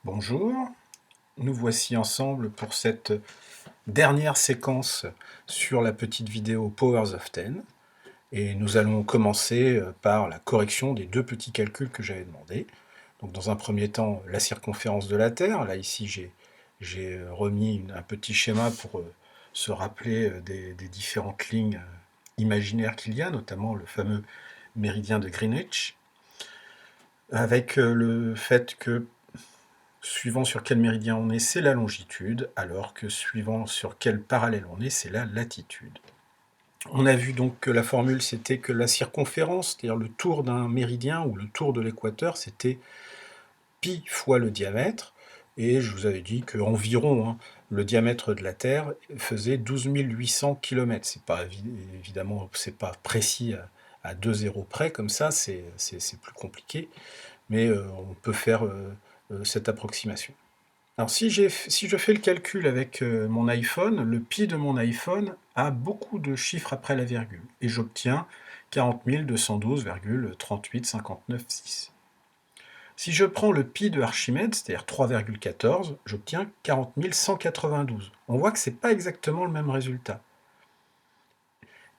Bonjour, nous voici ensemble pour cette dernière séquence sur la petite vidéo Powers of Ten. Et nous allons commencer par la correction des deux petits calculs que j'avais demandé. Donc dans un premier temps, la circonférence de la Terre. Là ici j'ai remis un petit schéma pour se rappeler des différentes lignes imaginaires qu'il y a, notamment le fameux méridien de Greenwich, avec le fait que suivant sur quel méridien on est, c'est la longitude, alors que suivant sur quel parallèle on est, c'est la latitude. On a vu donc que la formule, c'était que la circonférence, c'est-à-dire le tour d'un méridien ou le tour de l'équateur, c'était pi fois le diamètre, et je vous avais dit qu'environ le diamètre de la Terre faisait 12 800 km. C'est pas, évidemment, c'est pas précis à 2 zéros près, comme ça, c'est plus compliqué, mais on peut faire cette approximation. Alors si je fais le calcul avec mon iPhone, le pi de mon iPhone a beaucoup de chiffres après la virgule, et j'obtiens 40 212,3859,6. Si je prends le pi de Archimède, c'est-à-dire 3,14, j'obtiens 40 192. On voit que ce n'est pas exactement le même résultat.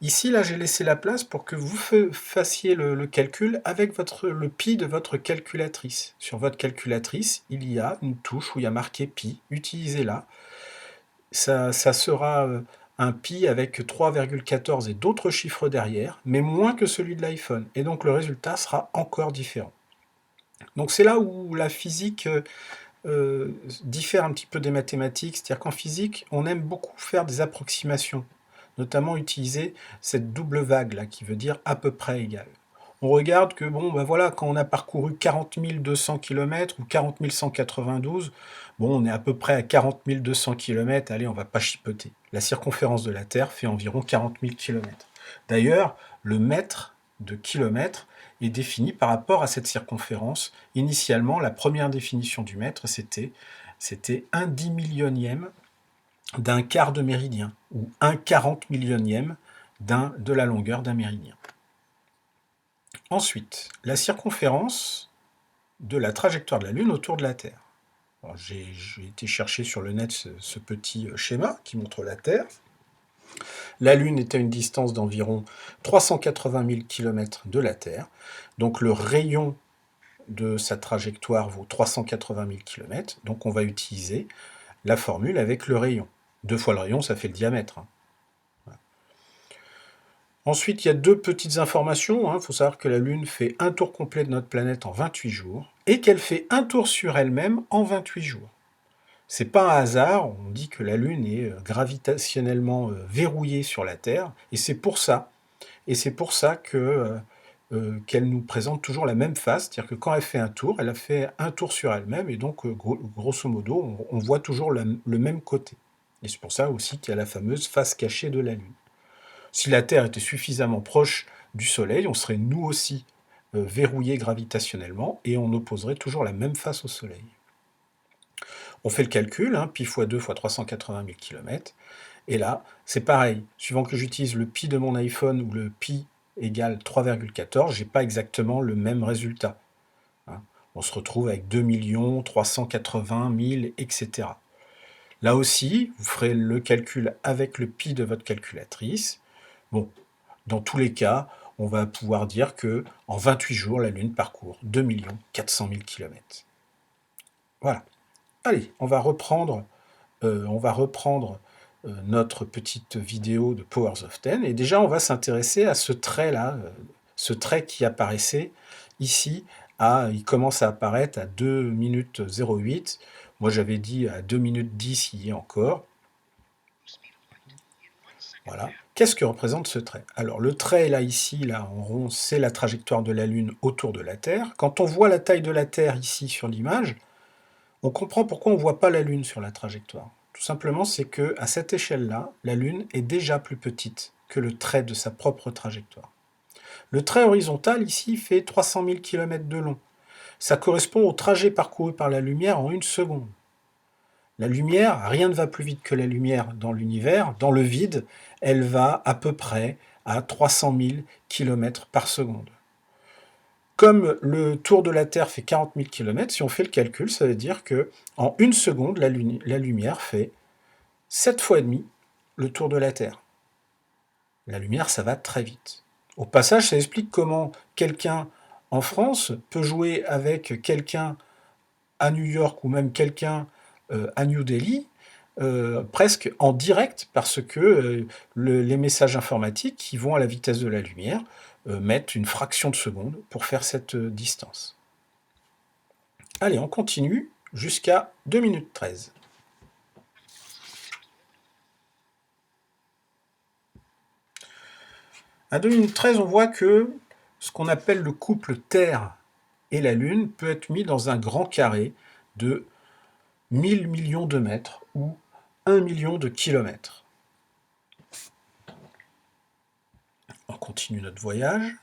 Ici, là, j'ai laissé la place pour que vous fassiez le calcul avec le pi de votre calculatrice. Sur votre calculatrice, il y a une touche où il y a marqué pi. Utilisez-la. Ça sera un pi avec 3,14 et d'autres chiffres derrière, mais moins que celui de l'iPhone. Et donc le résultat sera encore différent. Donc c'est là où la physique diffère un petit peu des mathématiques. C'est-à-dire qu'en physique, on aime beaucoup faire des approximations, notamment utiliser cette double vague là qui veut dire à peu près égal. On regarde que bon, ben voilà, quand on a parcouru 40 200 km ou 40 192, bon, on est à peu près à 40 200 km, allez, on va pas chipoter. La circonférence de la Terre fait environ 40 000 km. D'ailleurs, le mètre de kilomètre est défini par rapport à cette circonférence. Initialement, la première définition du mètre, c'était 1/10 millionième d'un quart de méridien, ou 1/40 millionième de la longueur d'un méridien. Ensuite, la circonférence de la trajectoire de la Lune autour de la Terre. J'ai été chercher sur le net ce petit schéma qui montre la Terre. La Lune est à une distance d'environ 380 000 km de la Terre. Donc le rayon de sa trajectoire vaut 380 000 km. Donc on va utiliser la formule avec le rayon. 2 fois le rayon, ça fait le diamètre. Voilà. Ensuite, il y a deux petites informations. Il faut savoir que la Lune fait un tour complet de notre planète en 28 jours et qu'elle fait un tour sur elle-même en 28 jours. C'est pas un hasard, on dit que la Lune est gravitationnellement verrouillée sur la Terre, et c'est pour ça que qu'elle nous présente toujours la même face, c'est-à-dire que quand elle fait un tour, elle a fait un tour sur elle-même, et donc grosso modo, on voit toujours le même côté. Et c'est pour ça aussi qu'il y a la fameuse face cachée de la Lune. Si la Terre était suffisamment proche du Soleil, on serait nous aussi verrouillés gravitationnellement, et on opposerait toujours la même face au Soleil. On fait le calcul, pi fois 2 fois 380 000 km, et là, c'est pareil. Suivant que j'utilise le pi de mon iPhone ou le pi égale 3,14, j'ai pas exactement le même résultat. On se retrouve avec 2 380 000, etc. Là aussi, vous ferez le calcul avec le pi de votre calculatrice. Bon, dans tous les cas, on va pouvoir dire que en 28 jours, la Lune parcourt 2 400 000 km. Voilà. Allez, on va reprendre notre petite vidéo de Powers of Ten, et déjà on va s'intéresser à ce trait-là, ce trait qui apparaissait ici, il commence à apparaître à 2 minutes 08, moi j'avais dit à 2 minutes 10, il y est encore. Voilà. Qu'est-ce que représente ce trait? Alors le trait là, ici, là, en rond, c'est la trajectoire de la Lune autour de la Terre. Quand on voit la taille de la Terre ici sur l'image, on comprend pourquoi on ne voit pas la Lune sur la trajectoire. Tout simplement, c'est qu'à cette échelle-là, la Lune est déjà plus petite que le trait de sa propre trajectoire. Le trait horizontal, ici, fait 300 000 km de long. Ça correspond au trajet parcouru par la lumière en 1 seconde. La lumière, rien ne va plus vite que la lumière dans l'univers. Dans le vide, elle va à peu près à 300 000 km par seconde. Comme le tour de la Terre fait 40 000 km, si on fait le calcul, ça veut dire que en une seconde, la lumière fait 7 fois et demi le tour de la Terre. La lumière, ça va très vite. Au passage, ça explique comment quelqu'un en France peut jouer avec quelqu'un à New York ou même quelqu'un à New Delhi, presque en direct, parce que les messages informatiques qui vont à la vitesse de la lumière mettent une fraction de seconde pour faire cette distance. Allez, on continue jusqu'à 2 minutes 13. À 2 minutes 13, on voit que ce qu'on appelle le couple Terre et la Lune peut être mis dans un grand carré de 1000 millions de mètres ou 1 million de kilomètres. On continue notre voyage.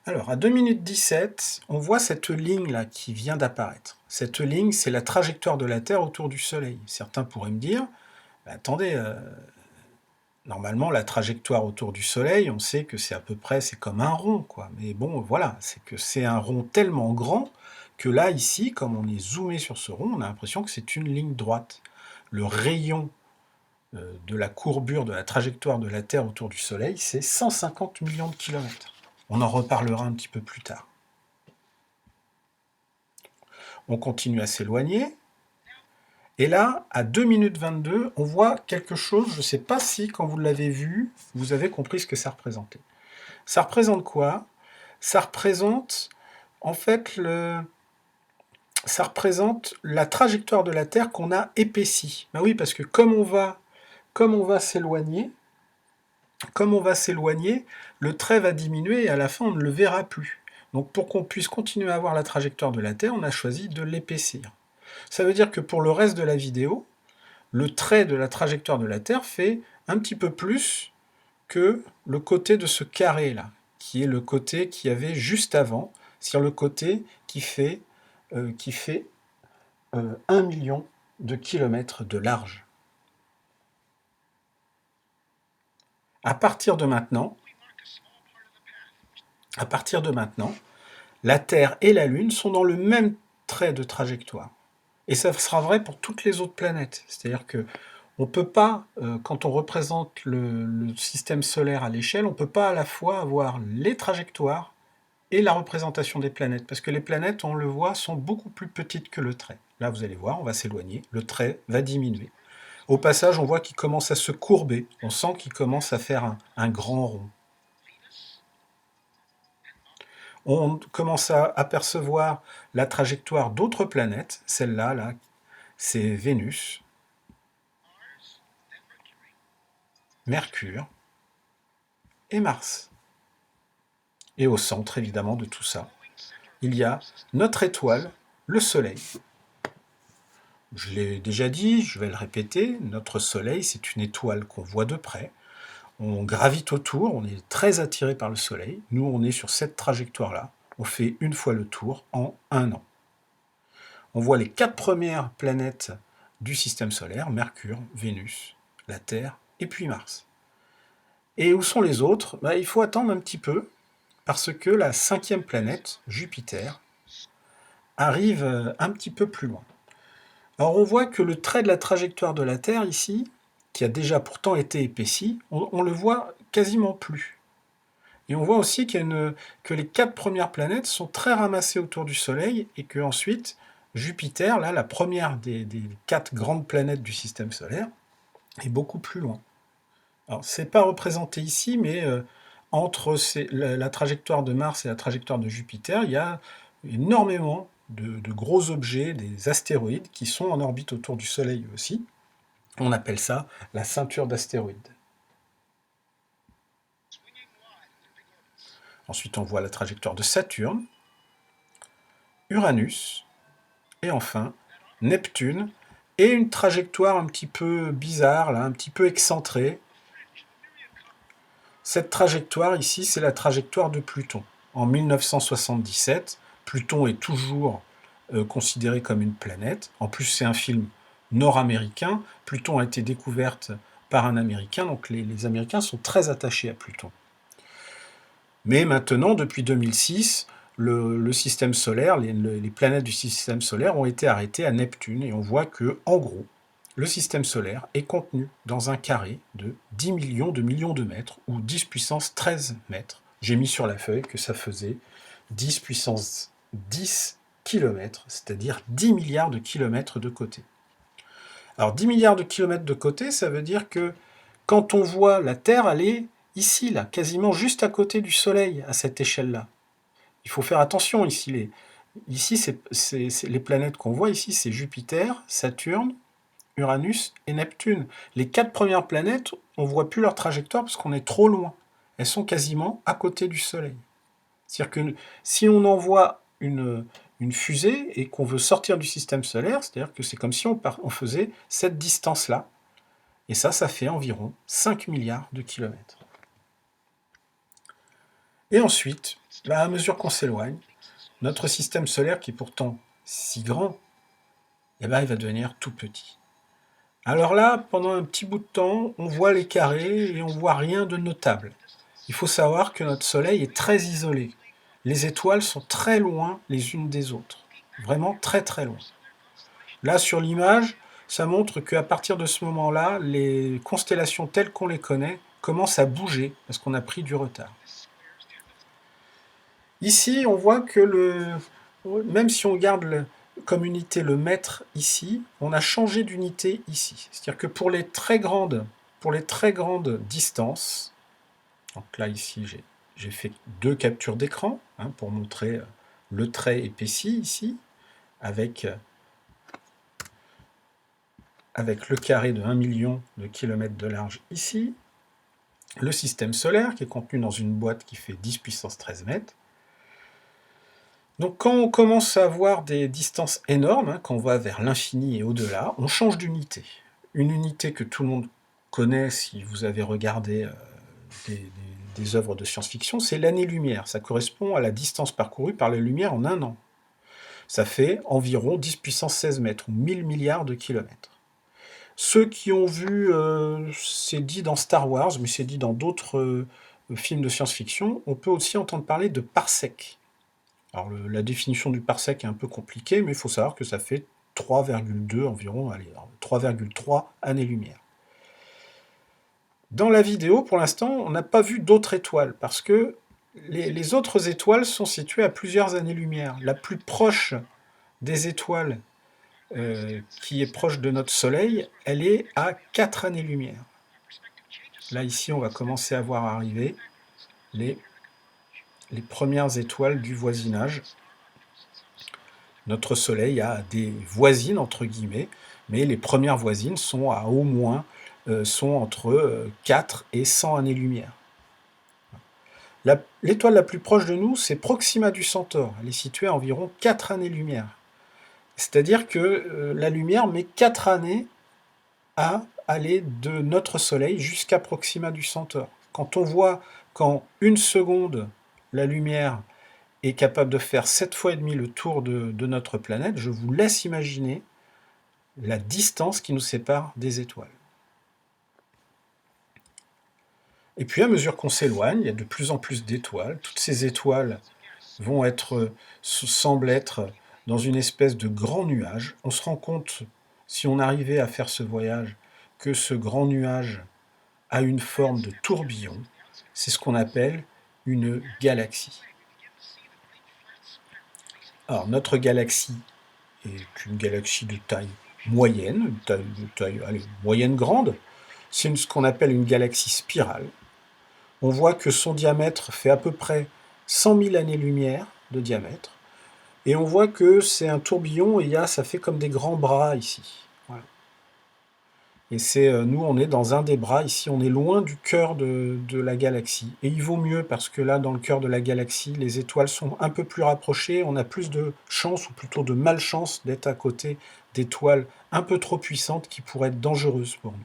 Alors, à 2 minutes 17, on voit cette ligne-là qui vient d'apparaître. Cette ligne, c'est la trajectoire de la Terre autour du Soleil. Certains pourraient me dire, attendez, normalement, la trajectoire autour du Soleil, on sait que c'est à peu près, c'est comme un rond, quoi. Mais bon, voilà, c'est que c'est un rond tellement grand que là, ici, comme on est zoomé sur ce rond, on a l'impression que c'est une ligne droite. Le rayon de la courbure de la trajectoire de la Terre autour du Soleil, c'est 150 millions de kilomètres. On en reparlera un petit peu plus tard. On continue à s'éloigner. Et là, à 2 minutes 22, on voit quelque chose, je ne sais pas si, quand vous l'avez vu, vous avez compris ce que ça représentait. Ça représente quoi? Ça représente, en fait, ça représente la trajectoire de la Terre qu'on a épaissie. Ben oui, parce que comme on va s'éloigner, le trait va diminuer et à la fin, on ne le verra plus. Donc pour qu'on puisse continuer à voir la trajectoire de la Terre, on a choisi de l'épaissir. Ça veut dire que pour le reste de la vidéo, le trait de la trajectoire de la Terre fait un petit peu plus que le côté de ce carré-là, qui est le côté qu'il y avait juste avant, c'est-à-dire le côté qui fait 1 million de kilomètres de large. À partir de maintenant, la Terre et la Lune sont dans le même trait de trajectoire. Et ça sera vrai pour toutes les autres planètes. C'est-à-dire que on peut pas, quand on représente le système solaire à l'échelle, on ne peut pas à la fois avoir les trajectoires et la représentation des planètes. Parce que les planètes, on le voit, sont beaucoup plus petites que le trait. Là, vous allez voir, on va s'éloigner, le trait va diminuer. Au passage, on voit qu'il commence à se courber. On sent qu'il commence à faire un grand rond. On commence à apercevoir la trajectoire d'autres planètes. Celle-là, là, c'est Vénus, Mercure et Mars. Et au centre, évidemment, de tout ça, il y a notre étoile, le Soleil. Je l'ai déjà dit, je vais le répéter, notre Soleil, c'est une étoile qu'on voit de près. On gravite autour, on est très attiré par le Soleil. Nous, on est sur cette trajectoire-là. On fait une fois le tour en 1 an. On voit les 4 premières planètes du système solaire, Mercure, Vénus, la Terre et puis Mars. Et où sont les autres? Il faut attendre un petit peu, parce que la 5e planète, Jupiter, arrive un petit peu plus loin. Alors on voit que le trait de la trajectoire de la Terre ici, qui a déjà pourtant été épaissi, on le voit quasiment plus. Et on voit aussi que les 4 premières planètes sont très ramassées autour du Soleil et que ensuite Jupiter, là, la première des 4 grandes planètes du système solaire, est beaucoup plus loin. Alors c'est pas représenté ici, mais entre la trajectoire de Mars et la trajectoire de Jupiter, il y a énormément de gros objets, des astéroïdes, qui sont en orbite autour du Soleil aussi. On appelle ça la ceinture d'astéroïdes. Ensuite, on voit la trajectoire de Saturne, Uranus, et enfin Neptune, et une trajectoire un petit peu bizarre, là, un petit peu excentrée. Cette trajectoire ici, c'est la trajectoire de Pluton. En 1977, Pluton est toujours considéré comme une planète. En plus, c'est un film nord-américain. Pluton a été découverte par un Américain, donc les Américains sont très attachés à Pluton. Mais maintenant, depuis 2006, le système solaire, les planètes du système solaire ont été arrêtées à Neptune, et on voit que, en gros, le système solaire est contenu dans un carré de 10 millions de mètres, ou 10 puissance 13 mètres. J'ai mis sur la feuille que ça faisait 10 puissance 10 kilomètres, c'est-à-dire 10 milliards de kilomètres de côté. Alors 10 milliards de kilomètres de côté, ça veut dire que quand on voit la Terre, elle est ici, là, quasiment juste à côté du Soleil, à cette échelle-là. Il faut faire attention ici. Les planètes qu'on voit ici, c'est Jupiter, Saturne, Uranus et Neptune. Les 4 premières planètes, on ne voit plus leur trajectoire parce qu'on est trop loin. Elles sont quasiment à côté du Soleil. C'est-à-dire que si on envoie une fusée et qu'on veut sortir du système solaire, c'est-à-dire que c'est comme si on faisait cette distance-là. Et ça fait environ 5 milliards de kilomètres. Et ensuite, à mesure qu'on s'éloigne, notre système solaire, qui est pourtant si grand, il va devenir tout petit. Alors là, pendant un petit bout de temps, on voit les carrés et on voit rien de notable. Il faut savoir que notre Soleil est très isolé. Les étoiles sont très loin les unes des autres. Vraiment très très loin. Là, sur l'image, ça montre qu'à partir de ce moment-là, les constellations telles qu'on les connaît commencent à bouger parce qu'on a pris du retard. Ici, on voit que même si on garde comme unité le mètre ici, on a changé d'unité ici. C'est-à-dire que pour les très grandes distances, donc là ici j'ai fait 2 captures d'écran pour montrer le trait épaissi ici, avec le carré de 1 million de kilomètres de large ici, le système solaire qui est contenu dans une boîte qui fait 10 puissance 13 mètres. Donc quand on commence à avoir des distances énormes, quand on va vers l'infini et au-delà, on change d'unité. Une unité que tout le monde connaît si vous avez regardé des œuvres de science-fiction, c'est l'année-lumière. Ça correspond à la distance parcourue par la lumière en un an. Ça fait environ 10 puissance 16 mètres, ou 1000 milliards de kilomètres. Ceux qui ont vu, c'est dit dans Star Wars, mais c'est dit dans d'autres films de science-fiction, on peut aussi entendre parler de parsec. Alors la définition du parsec est un peu compliquée, mais il faut savoir que ça fait 3,2 environ, 3,3 années-lumière. Dans la vidéo, pour l'instant, on n'a pas vu d'autres étoiles, parce que les autres étoiles sont situées à plusieurs années-lumière. La plus proche des étoiles qui est proche de notre Soleil, elle est à 4 années-lumière. Là, ici, on va commencer à voir arriver les premières étoiles du voisinage. Notre Soleil a des voisines, entre guillemets, mais les premières voisines sont à au moins sont entre 4 et 100 années-lumière. L'étoile la plus proche de nous, c'est Proxima du Centaure. Elle est située à environ 4 années-lumière. C'est-à-dire que la lumière met 4 années à aller de notre Soleil jusqu'à Proxima du Centaure. Quand on voit qu'en 1 seconde, la lumière est capable de faire 7 fois et demi le tour de notre planète, je vous laisse imaginer la distance qui nous sépare des étoiles. Et puis à mesure qu'on s'éloigne, il y a de plus en plus d'étoiles. Toutes ces étoiles semblent être dans une espèce de grand nuage. On se rend compte, si on arrivait à faire ce voyage, que ce grand nuage a une forme de tourbillon. C'est ce qu'on appelle une galaxie. Alors notre galaxie est une galaxie de taille moyenne, moyenne grande. C'est ce qu'on appelle une galaxie spirale. On voit que son diamètre fait à peu près 100 000 années-lumière de diamètre. Et on voit que c'est un tourbillon et ça fait comme des grands bras ici. Voilà. Et nous, on est dans un des bras. Ici, on est loin du cœur de la galaxie. Et il vaut mieux parce que là, dans le cœur de la galaxie, les étoiles sont un peu plus rapprochées. On a plus de chance, ou plutôt de malchance, d'être à côté d'étoiles un peu trop puissantes qui pourraient être dangereuses pour nous.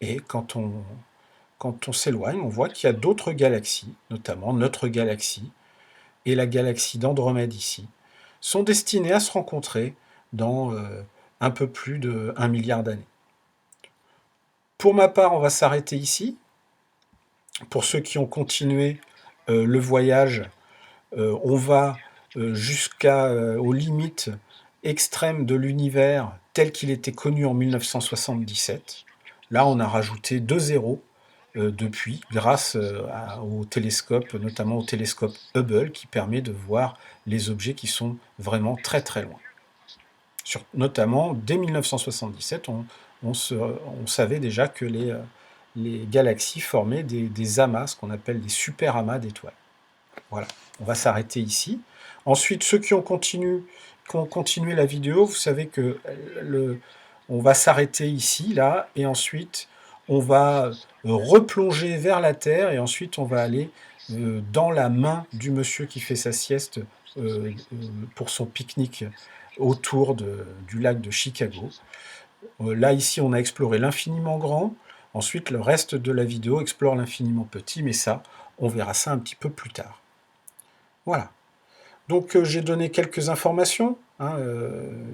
Et quand on s'éloigne, on voit qu'il y a d'autres galaxies, notamment notre galaxie et la galaxie d'Andromède ici, sont destinées à se rencontrer dans un peu plus de 1 milliard d'années. Pour ma part, on va s'arrêter ici. Pour ceux qui ont continué le voyage, on va aux limites extrêmes de l'univers tel qu'il était connu en 1977. Là, on a rajouté 2 zéros depuis, grâce au télescope, notamment au télescope Hubble, qui permet de voir les objets qui sont vraiment très très loin. Notamment, dès 1977, on savait déjà que les galaxies formaient des amas, ce qu'on appelle des super amas d'étoiles. Voilà, on va s'arrêter ici. Ensuite, ceux qui ont continué la vidéo, vous savez que on va s'arrêter ici, là, et ensuite on va replonger vers la Terre, et ensuite on va aller dans la main du monsieur qui fait sa sieste pour son pique-nique autour du lac de Chicago. Là, ici, on a exploré l'infiniment grand. Ensuite, le reste de la vidéo explore l'infiniment petit, mais ça, on verra ça un petit peu plus tard. Voilà. Donc j'ai donné quelques informations. Hein,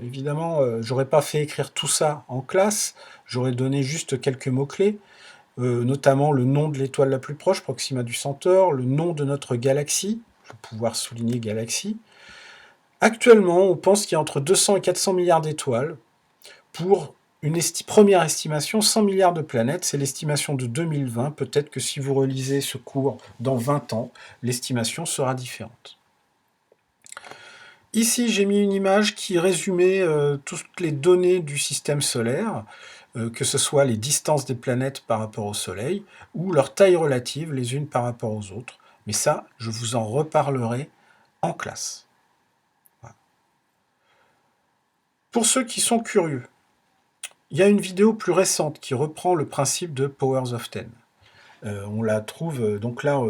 évidemment, j'aurais pas fait écrire tout ça en classe. J'aurais donné juste quelques mots-clés, notamment le nom de l'étoile la plus proche, Proxima du Centaure, le nom de notre galaxie, je vais pouvoir souligner galaxie. Actuellement, on pense qu'il y a entre 200 et 400 milliards d'étoiles. Pour une première estimation, 100 milliards de planètes, c'est l'estimation de 2020. Peut-être que si vous relisez ce cours dans 20 ans, l'estimation sera différente. Ici, j'ai mis une image qui résumait toutes les données du système solaire, que ce soit les distances des planètes par rapport au Soleil, ou leur taille relative les unes par rapport aux autres. Mais ça, je vous en reparlerai en classe. Voilà. Pour ceux qui sont curieux, il y a une vidéo plus récente qui reprend le principe de Powers of Ten. On la trouve, donc là,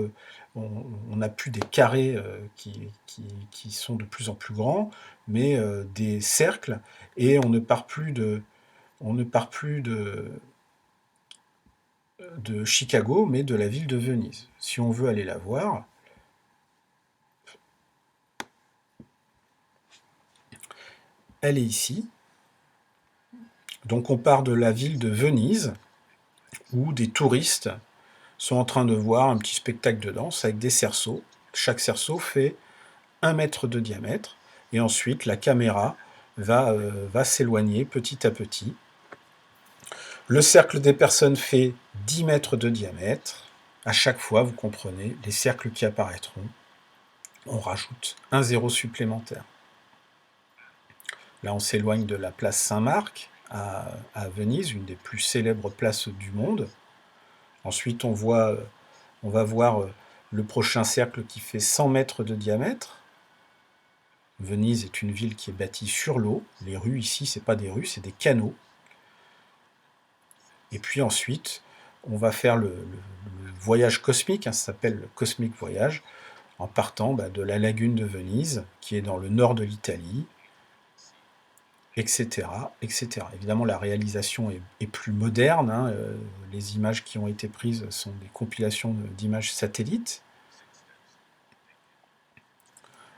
on n'a plus des carrés qui sont de plus en plus grands, mais des cercles, et on ne part plus de Chicago, mais de la ville de Venise. Si on veut aller la voir, elle est ici. Donc on part de la ville de Venise, où des touristes sont en train de voir un petit spectacle de danse avec des cerceaux. Chaque cerceau fait 1 mètre de diamètre, et ensuite la caméra va s'éloigner petit à petit. Le cercle des personnes fait 10 mètres de diamètre. À chaque fois, vous comprenez, les cercles qui apparaîtront, on rajoute un zéro supplémentaire. Là, on s'éloigne de la place Saint-Marc à Venise, une des plus célèbres places du monde. Ensuite, on va voir le prochain cercle qui fait 100 mètres de diamètre. Venise est une ville qui est bâtie sur l'eau. Les rues ici, ce n'est pas des rues, c'est des canaux. Et puis ensuite, on va faire le voyage cosmique, hein, ça s'appelle le Cosmic Voyage, en partant de la lagune de Venise, qui est dans le nord de l'Italie, etc., etc. Évidemment, la réalisation est plus moderne. Hein, les images qui ont été prises sont des compilations d'images satellites.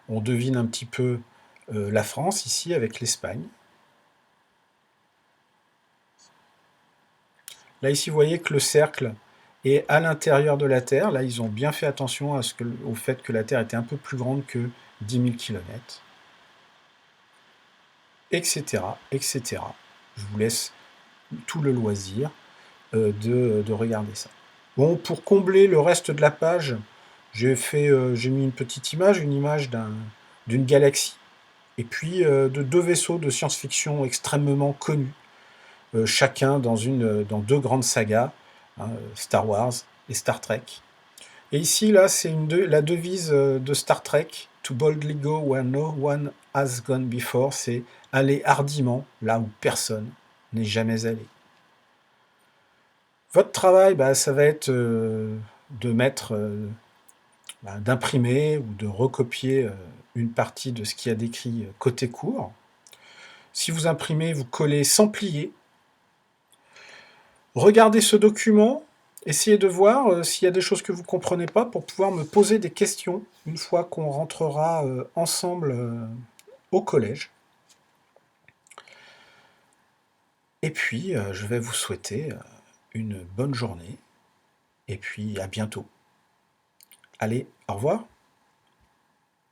On devine un petit peu la France ici avec l'Espagne. Là, ici, vous voyez que le cercle est à l'intérieur de la Terre. Là, ils ont bien fait attention au fait que la Terre était un peu plus grande que 10 000 km, etc., etc. Je vous laisse tout le loisir de regarder ça. Bon, pour combler le reste de la page, j'ai mis une petite image, d'une galaxie, et puis de 2 vaisseaux de science-fiction extrêmement connus, chacun dans 2 grandes sagas, hein, Star Wars et Star Trek. Et ici, là, c'est la devise de Star Trek, To boldly go where no one has gone before, c'est aller hardiment là où personne n'est jamais allé. Votre travail, ça va être d'imprimer ou de recopier une partie de ce qu'il y a décrit côté cours. Si vous imprimez, vous collez sans plier. Regardez ce document, essayez de voir s'il y a des choses que vous ne comprenez pas pour pouvoir me poser des questions une fois qu'on rentrera ensemble au collège. Et puis, je vais vous souhaiter une bonne journée et puis à bientôt. Allez, au revoir.